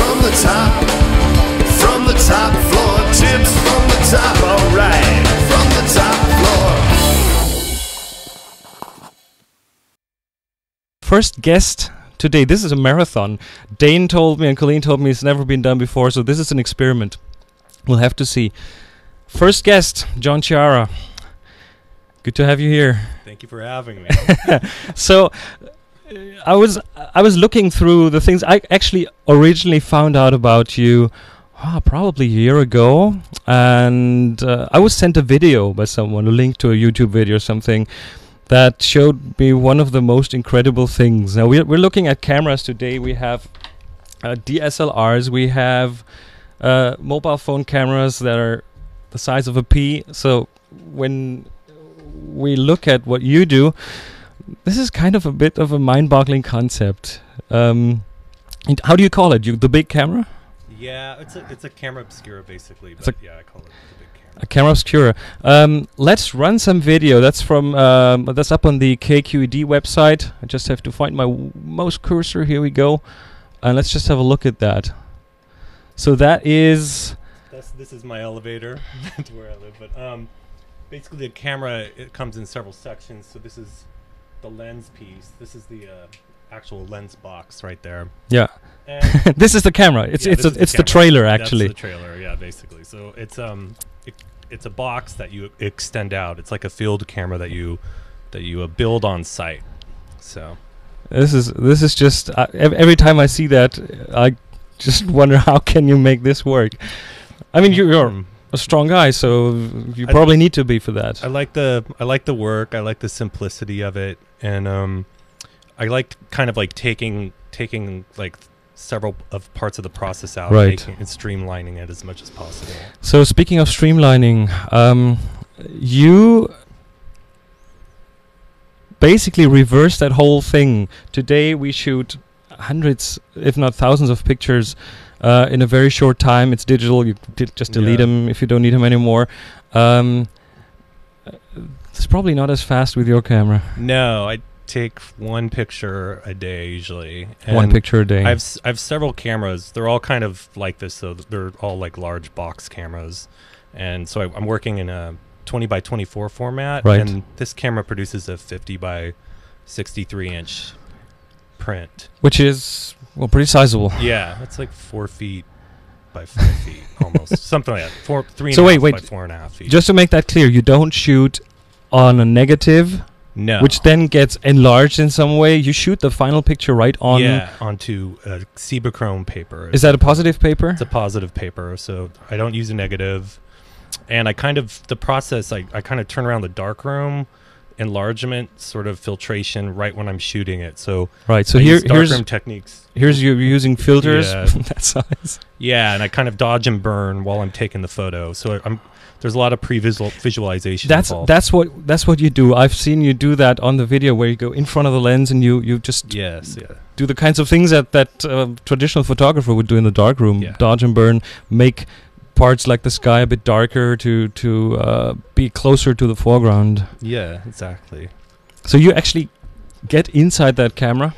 from the top floor, tips from the top, alright, from the top floor. First guest today. This is a marathon. Dane told me and Colleen told me it's never been done before, so this is an experiment. We'll have to see. First guest, John Chiara. Good to have you here. Thank you for having me. So I was looking through the things I actually originally found out about you probably a year ago, and I was sent a video by someone, a link to a YouTube video or something, that showed me one of the most incredible things. Now we're looking at cameras today. We have DSLRs, we have mobile phone cameras that are the size of a pea. So when we look at what you do, this is kind of a bit of a mind-boggling concept. And how do you call it? The big camera? Yeah, it's a camera obscura basically, but yeah, I call it the big camera. A camera obscura. Let's run some video. That's from that's up on the KQED website. I just have to find my mouse cursor. Here we go, and let's just have a look at that. So that is. This is my elevator to where I live, but basically the camera, it comes in several sections. So this is the lens piece. This is the actual lens box right there. Yeah. This is the camera. It's the trailer actually. That's the trailer, yeah, basically. So it's it's a box that you extend out. It's like a field camera that you build on site. So this is just every time I see that, I just wonder how can you make this work. I mean, you're a strong guy, so you probably need to be for that. I like the work. I like the simplicity of it, and I like kind of like taking like several of parts of the process out, right, and streamlining it as much as possible. So speaking of streamlining, you basically reverse that whole thing. Today we shoot hundreds, if not thousands, of pictures in a very short time. It's digital. You just delete them if you don't need them anymore. It's probably not as fast with your camera. No, I take one picture a day usually. One picture a day. I have several cameras. They're all kind of like this, so they're all like large box cameras, and so I'm working in a 20 by 24 format, right, and this camera produces a 50 by 63 inch print, which is pretty sizable. Yeah, it's like 4 feet by 5 feet almost, something like that. 3.5 so wait, by 4.5 feet. Just to make that clear, you don't shoot on a negative, no, which then gets enlarged in some way. You shoot the final picture right on. Yeah, onto Cibachrome paper. Is that a positive paper? It's a positive paper, so I don't use a negative. And I kind of the process. I kind of turn around the darkroom, enlargement, sort of filtration right when I'm shooting it. So right. So here's darkroom techniques. Here's you using filters that size. Yeah, and I kind of dodge and burn while I'm taking the photo. So there's a lot of visualization. That's what you do. I've seen you do that on the video where you go in front of the lens and you just do the kinds of things that traditional photographer would do in the darkroom. Yeah. Dodge and burn, make parts like the sky a bit darker to be closer to the foreground. Yeah, exactly. So you actually get inside that camera.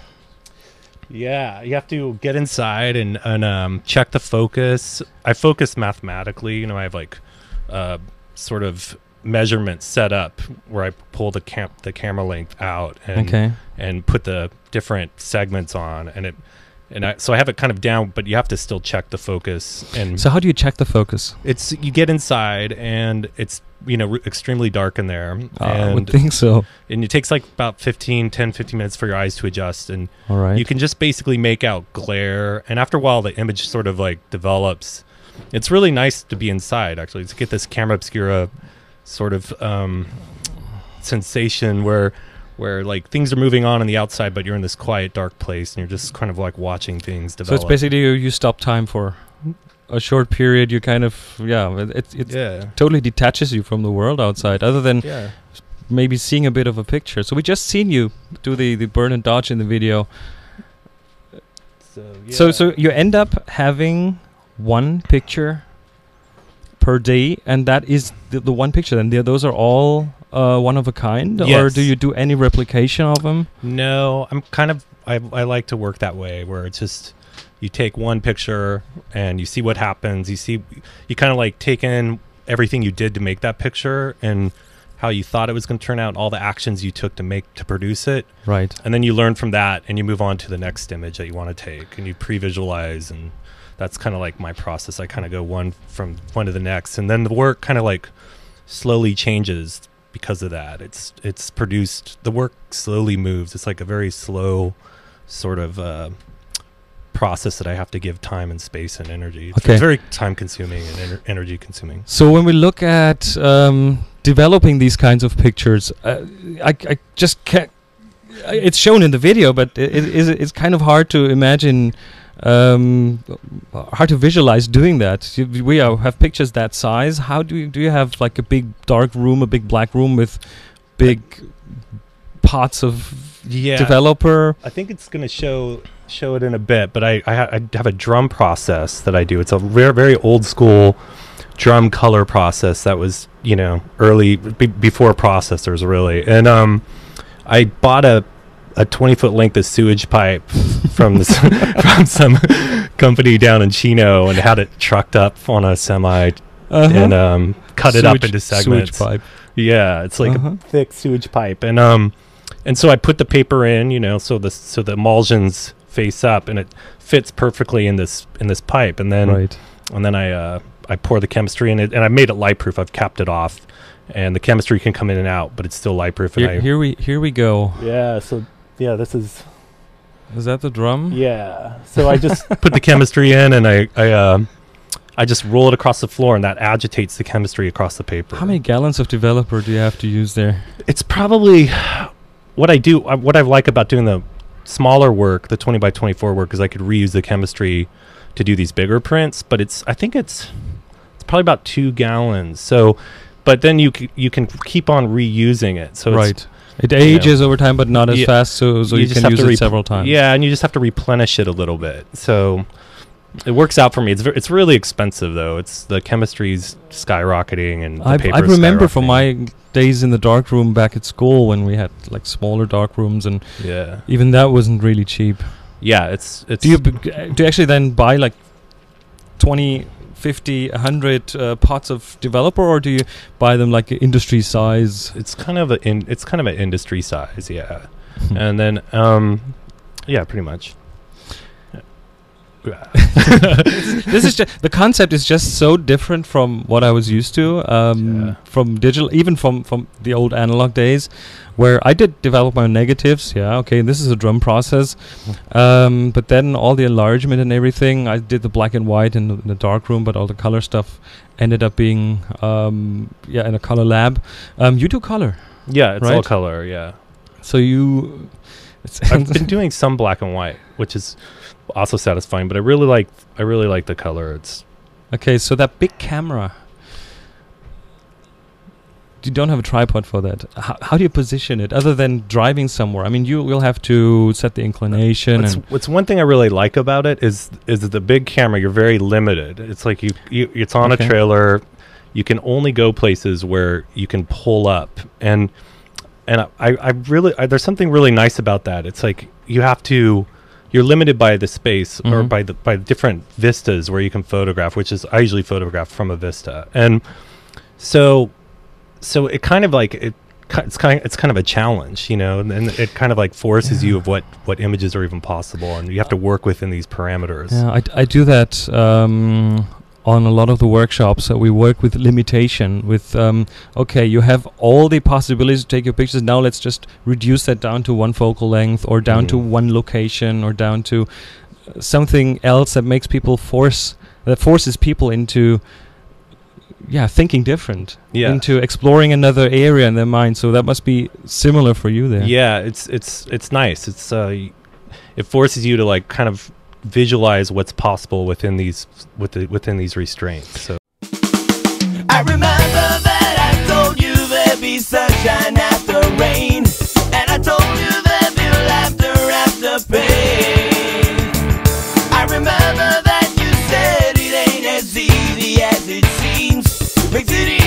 Yeah, you have to get inside and check the focus. I focus mathematically. You know, I have like sort of measurements set up where I pull the camera length out and put the different segments on, so I have it kind of down, but you have to still check the focus. And so how do you check the focus? You get inside and it's extremely dark in there. I would think so. And it takes like about 10, 15 minutes for your eyes to adjust, and all right, you can just basically make out glare. And after a while, the image sort of like develops. It's really nice to be inside, actually, to get this camera obscura sort of sensation where like things are moving on the outside, but you're in this quiet, dark place, and you're just kind of like watching things develop. So it's basically you stop time for a short period. You kind of it totally detaches you from the world outside, other than maybe seeing a bit of a picture. So we just seen you do the burn and dodge in the video. So you end up having one picture per day, and that is the one picture. And those are all one of a kind, or do you do any replication of them? No, I'm kind of I like to work that way, where it's just you take one picture and you see what happens. You kind of like take in everything you did to make that picture and how you thought it was going to turn out, all the actions you took to produce it. Right. And then you learn from that and you move on to the next image that you want to take, and you pre-visualize, and that's kind of like my process. I kind of go one to the next, and then the work kind of like slowly changes because of that. It's produced, the work slowly moves. It's like a very slow sort of process that I have to give time and space and energy. It's very time consuming and energy consuming. So when we look at developing these kinds of pictures, I just can't, it's shown in the video, but it's kind of hard to imagine, hard to visualize doing that. We have pictures that size. How do you have like a big dark room, a big black room with big pots of developer? I think it's going to show it in a bit, but I have a drum process that I do. It's a very old school drum color process that was, you know, early before processors really. And I bought a 20-foot length of sewage pipe from this from some company down in Chino, and had it trucked up on a semi and cut it up into segments. Sewage pipe. Yeah, it's like a thick sewage pipe, and so I put the paper in, you know, so the emulsions face up, and it fits perfectly in this pipe, and then I pour the chemistry in it, and I made it light proof. I've capped it off, and the chemistry can come in and out, but it's still light proof. Here we go. Yeah. So yeah, this is that the drum? Yeah. So I just put the chemistry in, and I just roll it across the floor, and that agitates the chemistry across the paper. How many gallons of developer do you have to use there? It's probably what I do. What I like about doing the smaller work, the 20 by 24 work, is I could reuse the chemistry to do these bigger prints. But I think it's probably about 2 gallons. So, but then you can keep on reusing it. So it ages over time, but not as fast. So you can use it several times. Yeah, and you just have to replenish it a little bit. So it works out for me. It's really expensive though. It's the chemistry's skyrocketing, and the paper. I remember from my days in the dark room back at school when we had like smaller dark rooms, and even that wasn't really cheap. Yeah, it's. Do you actually then buy like 20, 50, 100 pots of developer, or do you buy them like industry size? It's kind of an industry size, yeah. And then yeah, pretty much. This is just, the concept is just so different from what I was used to, from digital, even from the old analog days, where I did develop my own negatives. Yeah, okay, this is a drum process, but then all the enlargement and everything, I did the black and white in the dark room, but all the color stuff ended up being in a color lab. You do color? Yeah, it's all color. Yeah. So I've been doing some black and white, which is also satisfying, but I really like the color. It's okay. So that big camera, you don't have a tripod for that. How do you position it other than driving somewhere? I mean, you will have to set the inclination. What's one thing I really like about it is the big camera. You're very limited. It's like it's on a trailer. You can only go places where you can pull up, and I really there's something really nice about that. It's like you're limited by the space or by different vistas where you can photograph, which is I usually photograph from a vista, and so it kind of like it's kind of a challenge, you know, and it kind of like forces you of what images are even possible, and you have to work within these parameters. Yeah, I do that on a lot of the workshops. We work with limitation, with okay, you have all the possibilities to take your pictures. Now let's just reduce that down to one focal length, or down to one location, or down to something else that makes people forces people into thinking different, into exploring another area in their mind. So that must be similar for you there. Yeah, it's nice. It's it forces you to like kind of visualize what's possible within these restraints. So I remember that I told you there'd be sunshine after rain, and I told you there'd be laughter after pain. I remember that you said it ain't as easy as it seems. Makes it easy.